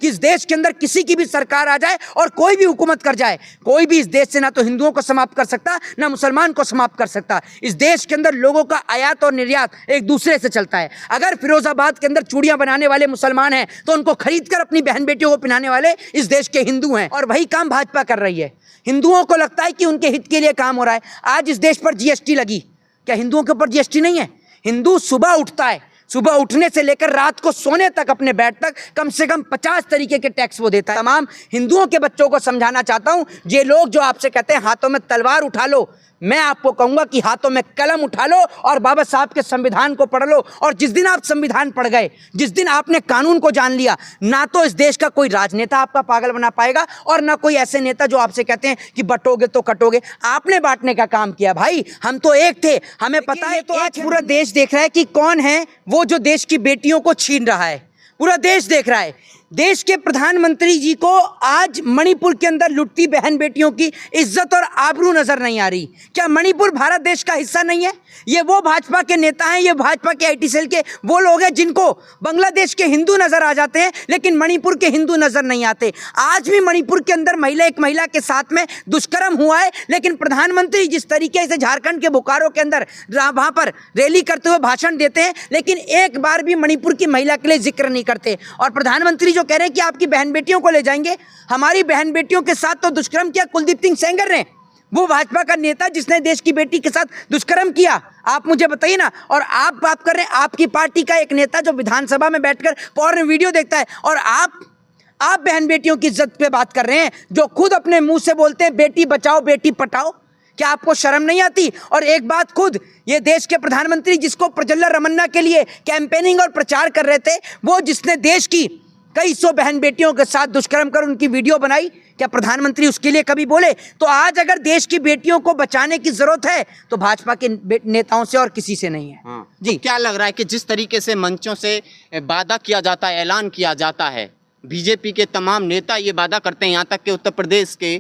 कि इस देश के अंदर किसी की भी सरकार आ जाए और कोई भी हुकूमत कर जाए, कोई भी इस देश से ना तो हिंदुओं को समाप्त कर सकता, ना मुसलमान को समाप्त कर सकता। इस देश के अंदर लोगों का आयात और निर्यात एक दूसरे से चलता है। अगर फिरोजाबाद के अंदर चूड़ियां बनाने वाले मुसलमान हैं तो उनको खरीद कर अपनी बहन बेटियों को पहनाने वाले इस देश के हिंदू हैं, और वही काम भाजपा कर रही है। हिंदुओं को लगता है कि उनके हित के लिए काम हो रहा है। आज इस देश पर जीएसटी लगी, क्या हिंदुओं के ऊपर जीएसटी नहीं है? हिंदू सुबह उठता है, सुबह उठने से लेकर रात को सोने तक अपने बेड तक कम से कम 50 तरीके के टैक्स वो देता है। तमाम हिंदुओं के बच्चों को समझाना चाहता हूं, ये लोग जो आपसे कहते हैं हाथों में तलवार उठा लो, मैं आपको कहूंगा कि हाथों में कलम उठा लो और बाबा साहब के संविधान को पढ़ लो। और जिस दिन आप संविधान पढ़ गए, जिस दिन आपने कानून को जान लिया, ना तो इस देश का कोई राजनेता आपका पागल बना पाएगा और ना कोई ऐसे नेता जो आपसे कहते हैं कि बटोगे तो कटोगे। आपने बांटने का काम किया भाई, हम तो एक थे, हमें पता है। तो आज पूरा देश देख रहा है कि कौन है वो जो देश की बेटियों को छीन रहा है। पूरा देश देख रहा है। देश के प्रधानमंत्री जी को आज मणिपुर के अंदर लुटती बहन बेटियों की इज्जत और आबरू नजर नहीं आ रही। क्या मणिपुर भारत देश का हिस्सा नहीं है? ये वो भाजपा के नेता हैं, ये भाजपा के आईटी सेल के वो लोग हैं जिनको बांग्लादेश के हिंदू नजर आ जाते हैं लेकिन मणिपुर के हिंदू नजर नहीं आते। आज भी मणिपुर के अंदर एक महिला के साथ में दुष्कर्म हुआ है, लेकिन प्रधानमंत्री जिस तरीके से झारखंड के बोकारो के अंदर वहां पर रैली करते हुए भाषण देते हैं, लेकिन एक बार भी मणिपुर की महिला के लिए जिक्र नहीं करते। और प्रधानमंत्री जो कह रहे हैं कि आपकी बहन बेटियों को ले जाएंगे, हमारी बहन बेटियों के साथ तो दुष्कर्म किया कुलदीप सिंह सेंगर ने, वो भाजपा का नेता जिसने देश की बेटी के साथ दुष्कर्म किया। आप मुझे बताइए ना। और आप बात कर रहे हैं आपकी पार्टी का एक नेता जो विधानसभा में बैठकर पॉर्न वीडियो देखता है, और आप बहन बेटियों की इज्जत पे बात कर रहे हैं, जो खुद अपने मुंह से बोलते हैं बेटी बचाओ बेटी पटाओ। क्या आपको शर्म नहीं आती? और एक बात, खुद ये देश के प्रधानमंत्री जिसको प्रज्वला रमन्ना के लिए कैंपेनिंग और प्रचार कर रहे थे, वो जिसने देश की कई सौ बहन बेटियों के साथ दुष्कर्म कर उनकी वीडियो बनाई, क्या प्रधानमंत्री उसके लिए कभी बोले? तो आज अगर देश की बेटियों को बचाने की जरूरत है तो भाजपा के नेताओं से और किसी से नहीं है। हाँ। जी, तो क्या लग रहा है कि जिस तरीके से मंचों से वादा किया जाता है, ऐलान किया जाता है, बीजेपी के तमाम नेता ये वादा करते हैं, यहाँ तक कि उत्तर प्रदेश के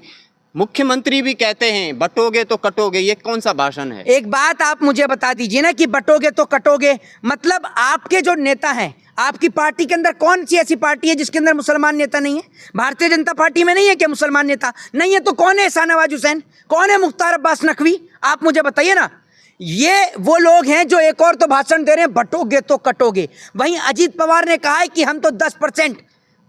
मुख्यमंत्री भी कहते हैं बटोगे तो कटोगे, ये कौन सा भाषण है? एक बात आप मुझे बता दीजिए ना कि बटोगे तो कटोगे, मतलब आपके जो नेता हैं, आपकी पार्टी के अंदर कौन सी ऐसी पार्टी है जिसके अंदर मुसलमान नेता नहीं है? भारतीय जनता पार्टी में नहीं है क्या मुसलमान नेता? नहीं है तो कौन है शाहनवाज हुसैन, कौन है मुख्तार अब्बास नकवी? आप मुझे बताइए ना। ये वो लोग हैं जो एक और तो भाषण दे रहे हैं बटोगे तो कटोगे। वहीं अजीत पवार ने कहा है कि हम तो 10%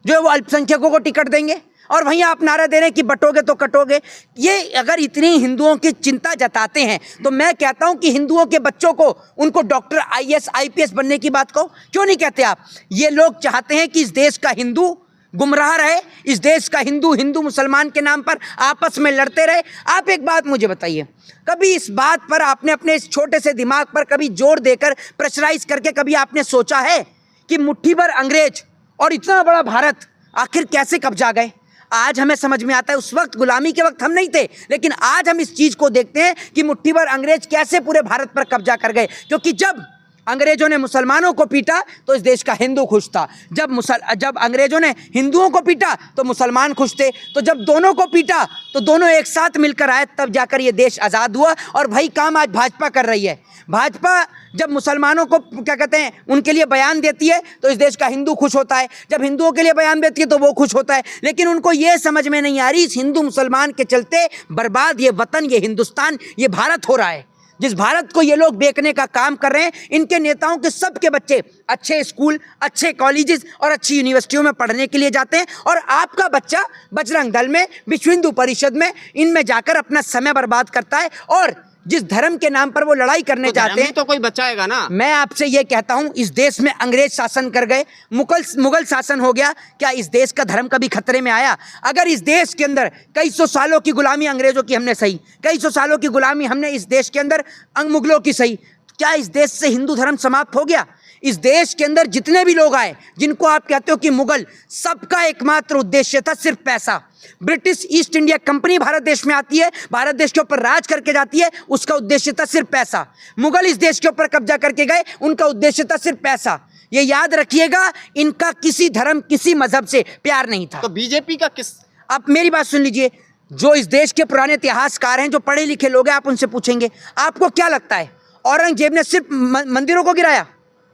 जो है वो अल्पसंख्यकों को टिकट देंगे, और वहीं आप नारा दे रहे हैं कि बटोगे तो कटोगे। ये अगर इतनी हिंदुओं की चिंता जताते हैं तो मैं कहता हूं कि हिंदुओं के बच्चों को, उनको डॉक्टर आईएएस आईपीएस बनने की बात कहो, क्यों नहीं कहते आप? ये लोग चाहते हैं कि इस देश का हिंदू गुमराह रहे, इस देश का हिंदू मुसलमान के नाम पर आपस में लड़ते रहे। आप एक बात मुझे बताइए, कभी इस बात पर आपने अपने इस छोटे से दिमाग पर कभी जोर देकर प्रेशराइज करके कभी आपने सोचा है कि मुट्ठी भर अंग्रेज और इतना बड़ा भारत आखिर कैसे कब्जा गए? आज हमें समझ में आता है, उस वक्त गुलामी के वक्त हम नहीं थे, लेकिन आज हम इस चीज को देखते हैं कि मुट्ठी भर अंग्रेज कैसे पूरे भारत पर कब्जा कर गए। क्योंकि जब अंग्रेजों ने मुसलमानों को पीटा तो इस देश का हिंदू खुश था, जब अंग्रेजों ने हिंदुओं को पीटा तो मुसलमान खुश थे, तो जब दोनों को पीटा तो दोनों एक साथ मिलकर आए, तब जाकर ये देश आज़ाद हुआ। और वही काम आज भाजपा कर रही है। भाजपा जब मुसलमानों को क्या कहते हैं उनके लिए बयान देती है तो इस देश का हिंदू खुश होता है, जब हिंदुओं के लिए बयान देती है तो वो खुश होता है। लेकिन उनको ये समझ में नहीं आ रही, इस हिंदू मुसलमान के चलते बर्बाद ये वतन, ये हिंदुस्तान, ये भारत हो रहा है। जिस भारत को ये लोग बेचने का काम कर रहे हैं, इनके नेताओं के सबके बच्चे अच्छे स्कूल, अच्छे कॉलेजेस और अच्छी यूनिवर्सिटियों में पढ़ने के लिए जाते हैं, और आपका बच्चा बजरंग दल में, विश्व हिंदू परिषद में, इनमें जाकर अपना समय बर्बाद करता है। और जिस धर्म के नाम पर वो लड़ाई करने चाहते हैं तो कोई बचाएगा ना। मैं आपसे ये कहता हूं, इस देश में अंग्रेज शासन कर गए, मुगल शासन हो गया, क्या इस देश का धर्म कभी खतरे में आया? अगर इस देश के अंदर कई सौ सालों की गुलामी अंग्रेजों की हमने सही, कई सौ सालों की गुलामी हमने इस देश के अंदर मुगलों की सही, क्या इस देश से हिंदू धर्म समाप्त हो गया? इस देश के अंदर जितने भी लोग आए, जिनको आप कहते हो कि मुगल, सबका एकमात्र उद्देश्य था सिर्फ पैसा। British east India company Bharat देश में आती है, भारत देश के ऊपर राज करके जाती है, उसका उद्देश्य था सिर्फ पैसा। मुगल इस देश के ऊपर कब्जा करके गए, उनका उद्देश्य था सिर्फ पैसा। ये याद रखिएगा, इनका किसी धर्म, किसी मजहब से प्यार नहीं था। तो बीजेपी का किस? आप मेरी बात सुन लीजिए, जो इस देश के पुराने इतिहासकार हैं, जो पढ़े लिखे लोग हैं, आप उनसे पूछेंगे, आपको क्या लगता है औरंगजेब ने सिर्फ मंदिरों को गिराया,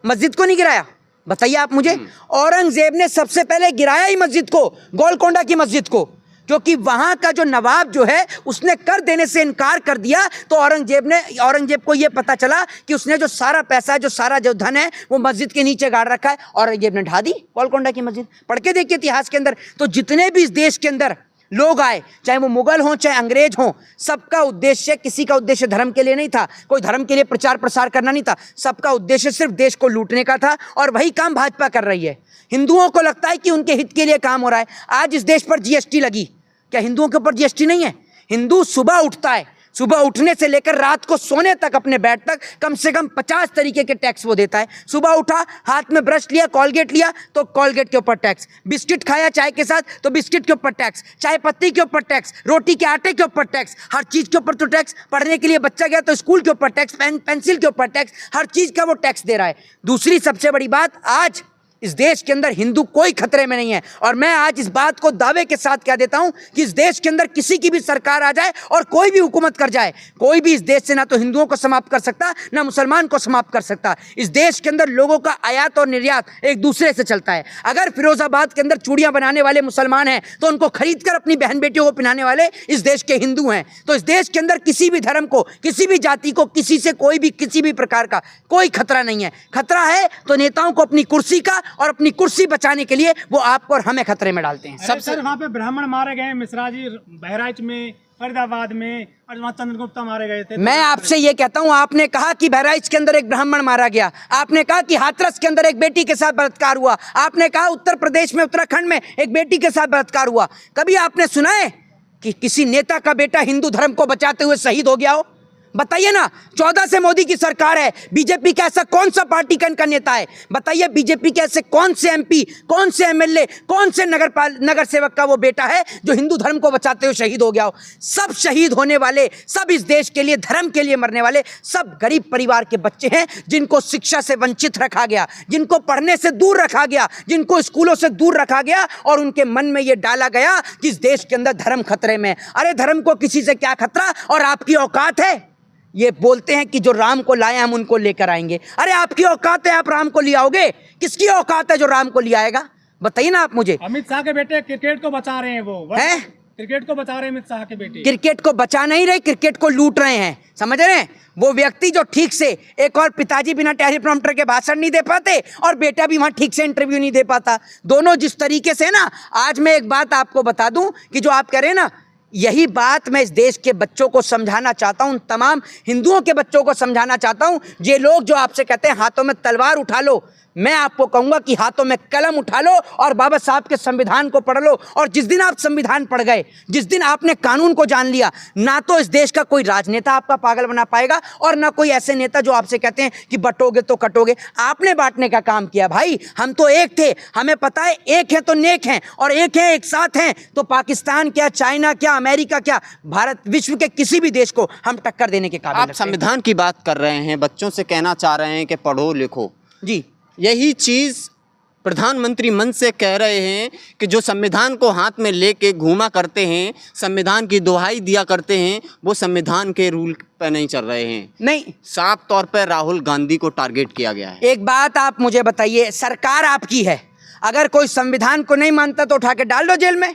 मस्जिद को नहीं गिराया? बताइए आप मुझे। औरंगजेब ने सबसे पहले गिराया ही मस्जिद को, गोलकोंडा की मस्जिद को, क्योंकि वहां का जो नवाब जो है उसने कर देने से इनकार कर दिया। तो औरंगजेब को यह पता चला कि उसने जो सारा पैसा, जो सारा जो धन है वो मस्जिद के नीचे गाड़ रखा है। औरंगजेब ने ढा दी गोलकोंडा की मस्जिद। पढ़ के देखिए इतिहास के अंदर। तो जितने भी इस देश के अंदर लोग आए, चाहे वो मुगल हों चाहे अंग्रेज हों, सबका उद्देश्य, किसी का उद्देश्य धर्म के लिए नहीं था, कोई धर्म के लिए प्रचार प्रसार करना नहीं था, सबका उद्देश्य सिर्फ देश को लूटने का था। और वही काम भाजपा कर रही है। हिंदुओं को लगता है कि उनके हित के लिए काम हो रहा है। आज इस देश पर जीएसटी लगी, क्या हिंदुओं के ऊपर जीएसटी नहीं है? हिंदू सुबह उठता है, सुबह उठने से लेकर रात को सोने तक, अपने बेड तक कम से कम 50 तरीके के टैक्स वो देता है। सुबह उठा, हाथ में ब्रश लिया, कॉलगेट लिया तो कॉलगेट के ऊपर टैक्स, बिस्किट खाया चाय के साथ तो बिस्किट के ऊपर टैक्स, चाय पत्ती के ऊपर टैक्स, रोटी के आटे के ऊपर टैक्स, हर चीज के ऊपर तो टैक्स। पढ़ने के लिए बच्चा गया तो स्कूल के ऊपर टैक्स, पेंसिल के ऊपर टैक्स, हर चीज का वो टैक्स दे रहा है। दूसरी सबसे बड़ी बात, आज इस देश के अंदर हिंदू कोई खतरे में नहीं है। और मैं आज इस बात को दावे के साथ कह देता हूं कि इस देश के अंदर किसी की भी सरकार आ जाए और कोई भी हुकूमत कर जाए, कोई भी इस देश से ना तो हिंदुओं को समाप्त कर सकता, ना मुसलमान को समाप्त कर सकता। इस देश के अंदर लोगों का आयात और निर्यात एक दूसरे से चलता है। अगर फिरोजाबाद के अंदर चूड़ियां बनाने वाले मुसलमान हैं तो उनको खरीद कर अपनी बहन बेटियों को पहनाने वाले इस देश के हिंदू हैं। तो इस देश के अंदर किसी भी धर्म को, किसी भी जाति को, किसी से कोई भी किसी भी प्रकार का कोई खतरा नहीं है। खतरा है तो नेताओं को अपनी कुर्सी का, और अपनी कुर्सी बचाने के लिए वो आपको और हमें खतरे में डालते हैं। सबसे वहाँ पे ब्राह्मण मारे गए, मिश्रा जी बहराइच में, फरीदाबाद में, और वहाँ चंद्रगुप्ता मारे गए थे। मैं आपसे ये कहता हूं, आपने कहा कि बहराइच के अंदर एक ब्राह्मण मारा गया, आपने कहा कि हाथरस के अंदर एक बेटी के साथ बलात्कार हुआ, आपने कहा उत्तर प्रदेश में, उत्तराखंड में एक बेटी के साथ बलात्कार हुआ। कभी आपने सुना है कि किसी नेता का बेटा हिंदू धर्म को बचाते हुए शहीद हो गया हो? बताइए ना। 14 से मोदी की सरकार है, बीजेपी का ऐसा कौन सा पार्टी का नेता है? बताइए, बीजेपी के ऐसे कौन से एमपी, कौन से एमएलए, कौन से नगर सेवक का वो बेटा है जो हिंदू धर्म को बचाते हुए शहीद हो गया हो? सब शहीद होने वाले, सब इस देश के लिए, धर्म के लिए मरने वाले, सब गरीब परिवार के बच्चे हैं, जिनको शिक्षा से वंचित रखा गया, जिनको पढ़ने से दूर रखा गया, जिनको स्कूलों से दूर रखा गया, और उनके मन में ये डाला गया कि इस देश के अंदर धर्म खतरे में। अरे धर्म को किसी से क्या खतरा, और आपकी औकात है? ये बोलते हैं कि जो राम को लाए हम उनको लेकर आएंगे। अरे आपकी औकात है, आप राम को ले आओगे? किसकी औकात है जो राम को ले आएगा? बताइए ना आप मुझे। अमित शाह के बेटे क्रिकेट को बचा रहे हैं, वो है क्रिकेट को बचा रहे हैं। अमित शाह के बेटे क्रिकेट को बचा नहीं रहे, क्रिकेट को लूट रहे हैं, समझ रहे हैं? वो व्यक्ति जो ठीक से, एक और पिताजी बिना टेलीप्रॉम्प्टर के भाषण नहीं दे पाते, और बेटा भी वहां ठीक से इंटरव्यू नहीं दे पाता। दोनों जिस तरीके से ना, आज मैं एक बात आपको बता दूं कि जो आप कह रहे हैं ना, यही बात मैं इस देश के बच्चों को समझाना चाहता हूं, तमाम हिंदुओं के बच्चों को समझाना चाहता हूं। ये लोग जो आपसे कहते हैं हाथों में तलवार उठा लो, मैं आपको कहूंगा कि हाथों में कलम उठा लो और बाबा साहब के संविधान को पढ़ लो। और जिस दिन आप संविधान पढ़ गए, जिस दिन आपने कानून को जान लिया, ना तो इस देश का कोई राजनेता आपका पागल बना पाएगा, और ना कोई ऐसे नेता जो आपसे कहते हैं कि बटोगे तो कटोगे। आपने बांटने का काम किया भाई, हम तो एक थे, हमें पता है एक है तो नेक हैं, और एक है, एक साथ हैं तो पाकिस्तान क्या, चाइना क्या, अमेरिका क्या, भारत, विश्व के किसी भी देश को हम टक्कर देने के काबिल। आप संविधान की बात कर रहे हैं, बच्चों से कहना चाह रहे हैं कि पढ़ो लिखो। जी, यही चीज़ प्रधानमंत्री मन से कह रहे हैं कि जो संविधान को हाथ में लेके घूमा करते हैं, संविधान की दुहाई दिया करते हैं, वो संविधान के रूल पे नहीं चल रहे हैं। नहीं, साफ तौर पर राहुल गांधी को टारगेट किया गया है। एक बात आप मुझे बताइए, सरकार आपकी है, अगर कोई संविधान को नहीं मानता तो उठा के डाल दो जेल में,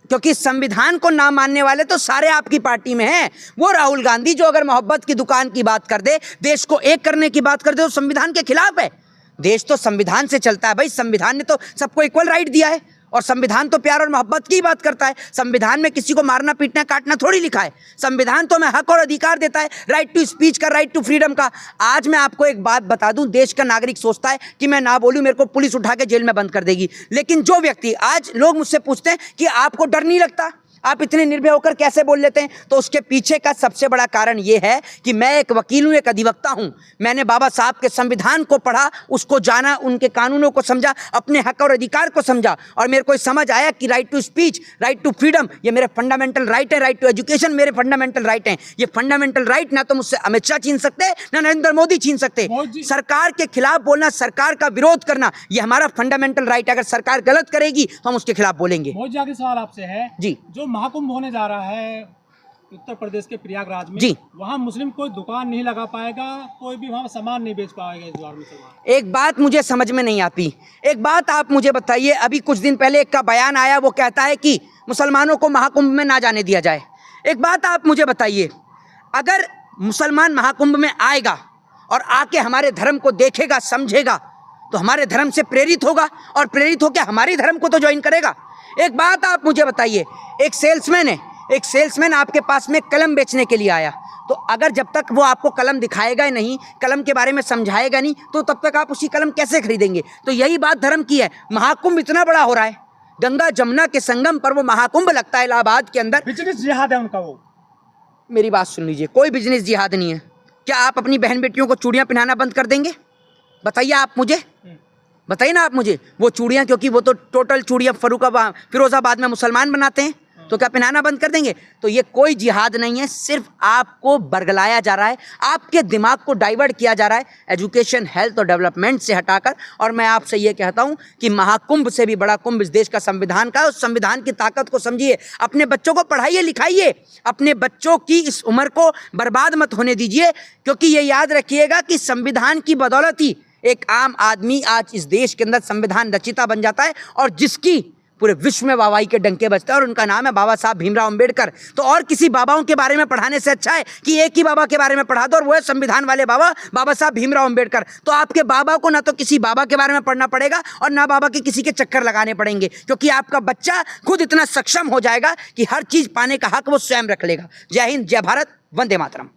क्योंकि संविधान को ना मानने वाले तो सारे आपकी पार्टी में हैं। वो राहुल गांधी जो अगर मोहब्बत की दुकान की बात कर दे, देश को एक करने की बात कर दे, वो संविधान के खिलाफ है। देश तो संविधान से चलता है भाई, संविधान ने तो सबको इक्वल राइट दिया है, और संविधान तो प्यार और मोहब्बत की बात करता है। संविधान में किसी को मारना पीटना काटना थोड़ी लिखा है। संविधान तो हमें हक और अधिकार देता है, राइट टू स्पीच का, राइट टू फ्रीडम का। आज मैं आपको एक बात बता दूं, देश का नागरिक सोचता है कि मैं ना बोलूं, मेरे को पुलिस उठा के जेल में बंद कर देगी। लेकिन जो व्यक्ति, आज लोग मुझसे पूछते हैं कि आपको डर नहीं लगता, आप इतने निर्भय होकर कैसे बोल लेते हैं, तो उसके पीछे का सबसे बड़ा कारण यह है कि मैं एक वकील हूं, एक अधिवक्ता हूं। मैंने बाबा साहब के संविधान को पढ़ा, उसको जाना, उनके कानूनों को समझा, अपने हक और अधिकार को समझा, और मेरे को समझ आया कि right to speech, right to freedom, ये मेरे फंडामेंटल राइट है, राइट टू एजुकेशन मेरे फंडामेंटल राइट हैं। ये फंडामेंटल राइट ना तो मुझसे अमित शाह छीन सकते, ना नरेंद्र मोदी छीन सकते। सरकार के खिलाफ बोलना, सरकार का विरोध करना, ये हमारा फंडामेंटल राइट है। अगर सरकार गलत करेगी तो हम उसके खिलाफ बोलेंगे। बहुत ज्यादा सवाल आपसे है जी, जो महाकुंभ होने जा रहा है उत्तर प्रदेश के प्रयागराज में, जी। वहाँ मुस्लिम कोई दुकान नहीं लगा पाएगा, कोई भी वहाँ सामान नहीं बेच पाएगा इस बार मुसलमान। एक बात मुझे समझ में नहीं आती, एक बात आप मुझे बताइए, अभी कुछ दिन पहले एक का बयान आया, वो कहता है कि मुसलमानों को महाकुंभ में ना जाने दिया जाए। एक बात आप मुझे बताइए, अगर मुसलमान महाकुंभ में आएगा और आके हमारे धर्म को देखेगा, समझेगा, तो हमारे धर्म से प्रेरित होगा और प्रेरित होकर हमारे धर्म को तो ज्वाइन करेगा। एक बात आप मुझे बताइए, एक सेल्समैन आपके पास में कलम बेचने के लिए आया, तो अगर जब तक वो आपको कलम दिखाएगा ही नहीं, कलम के बारे में समझाएगा नहीं, तो तब तक आप उसी कलम कैसे खरीदेंगे? तो यही बात धर्म की है। महाकुंभ इतना बड़ा हो रहा है, गंगा जमुना के संगम पर वो महाकुंभ लगता है इलाहाबाद के अंदर। बिजनेस जिहाद है उनका वो। मेरी बात सुन लीजिए, कोई बिजनेस जिहाद नहीं है। क्या आप अपनी बहन बेटियों को चूड़ियां पहनाना बंद कर देंगे? बताइए आप मुझे, बताइए ना आप मुझे। वो चूड़ियां, क्योंकि वो तो टोटल चूड़ियां फिरोजाबाद में मुसलमान बनाते हैं, तो क्या पहनाना बंद कर देंगे? तो ये कोई जिहाद नहीं है, सिर्फ आपको बरगलाया जा रहा है, आपके दिमाग को डाइवर्ट किया जा रहा है एजुकेशन, हेल्थ और डेवलपमेंट से हटाकर। और मैं आपसे ये कहता हूँ कि महाकुंभ से भी बड़ा कुंभ इस देश का संविधान का है। उस संविधान की ताकत को समझिए, अपने बच्चों को पढ़ाइए लिखाइए, अपने बच्चों की इस उम्र को बर्बाद मत होने दीजिए, क्योंकि ये याद रखिएगा कि संविधान की बदौलत ही एक आम आदमी आज इस देश के अंदर संविधान रचिता बन जाता है, और जिसकी पूरे विश्व में वाहवाही के डंके बजते हैं, और उनका नाम है बाबा साहब भीमराव अंबेडकर। तो और किसी बाबाओं के बारे में पढ़ाने से अच्छा है कि एक ही बाबा के बारे में पढ़ा दो, और वो है संविधान वाले बाबा, बाबा साहब भीमराव अंबेडकर। तो आपके बाबा को ना तो किसी बाबा के बारे में पढ़ना पड़ेगा और ना बाबा के किसी के चक्कर लगाने पड़ेंगे, क्योंकि आपका बच्चा खुद इतना सक्षम हो जाएगा कि हर चीज पाने का हक वो स्वयं रख लेगा। जय हिंद, जय भारत, वंदे मातरम।